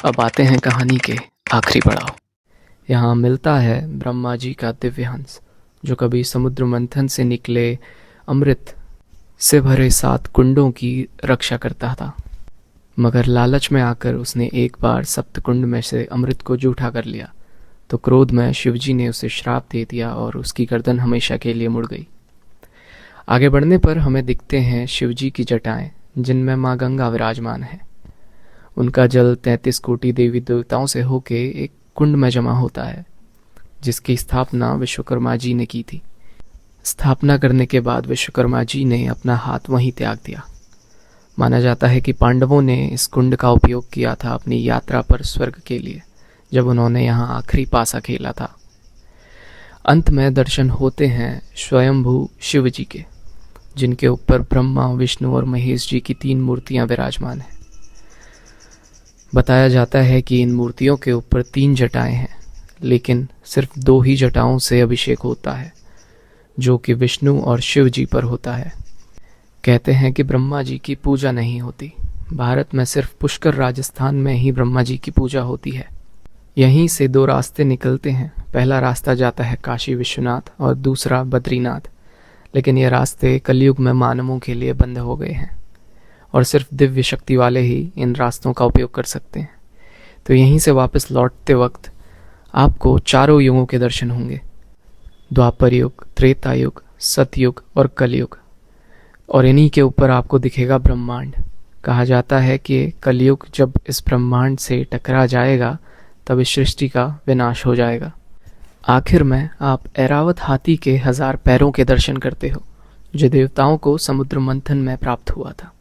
अब आते हैं कहानी के आखिरी पड़ाव। यहाँ मिलता है ब्रह्मा जी का दिव्य हंस, जो कभी समुद्र मंथन से निकले अमृत से भरे 7 कुंडों की रक्षा करता था, मगर लालच में आकर उसने एक बार सप्तकुंड में से अमृत को जूठा कर लिया, तो क्रोध में शिवजी ने उसे श्राप दे दिया और उसकी गर्दन हमेशा के लिए मुड़ गई। आगे बढ़ने पर हमें दिखते हैं शिवजी की जटाएं, जिनमें माँ गंगा विराजमान है। उनका जल 33 कोटि देवी देवताओं से होके एक कुंड में जमा होता है, जिसकी स्थापना विश्वकर्मा जी ने की थी। स्थापना करने के बाद विश्वकर्मा जी ने अपना हाथ वहीं त्याग दिया। माना जाता है कि पांडवों ने इस कुंड का उपयोग किया था अपनी यात्रा पर स्वर्ग के लिए, जब उन्होंने यहाँ आखिरी पासा खेला था। अंत में दर्शन होते हैं स्वयंभू शिव जी के, जिनके ऊपर ब्रह्मा, विष्णु और महेश जी की 3 मूर्तियां विराजमान हैं। बताया जाता है कि इन मूर्तियों के ऊपर 3 जटाएं हैं, लेकिन सिर्फ 2 ही जटाओं से अभिषेक होता है, जो कि विष्णु और शिव जी पर होता है। कहते हैं कि ब्रह्मा जी की पूजा नहीं होती। भारत में सिर्फ पुष्कर राजस्थान में ही ब्रह्मा जी की पूजा होती है। यहीं से 2 रास्ते निकलते हैं। पहला रास्ता जाता है काशी विश्वनाथ और दूसरा बद्रीनाथ, लेकिन ये रास्ते कलयुग में मानवों के लिए बंद हो गए हैं और सिर्फ दिव्य शक्ति वाले ही इन रास्तों का उपयोग कर सकते हैं। तो यहीं से वापस लौटते वक्त आपको 4 युगों के दर्शन होंगे: द्वापर युग, त्रेता युग, सतयुग और कलयुग। और इन्हीं के ऊपर आपको दिखेगा ब्रह्मांड। कहा जाता है कि कलयुग जब इस ब्रह्मांड से टकरा जाएगा, तब इस सृष्टि का विनाश हो जाएगा। आखिर में आप ऐरावत हाथी के 1000 पैरों के दर्शन करते हो, जो देवताओं को समुद्र मंथन में प्राप्त हुआ था,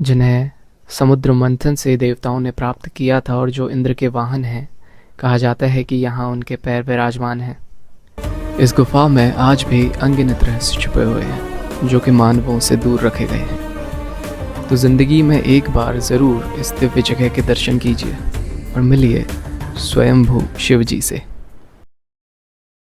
जिन्हें समुद्र मंथन से देवताओं ने प्राप्त किया था और जो इंद्र के वाहन हैं। कहा जाता है कि यहाँ उनके पैर विराजमान हैं। इस गुफा में आज भी अनगिनत रहस्य छुपे हुए हैं, जो कि मानवों से दूर रखे गए हैं। तो जिंदगी में एक बार ज़रूर इस दिव्य जगह के दर्शन कीजिए और मिलिए स्वयंभू शिव जी से।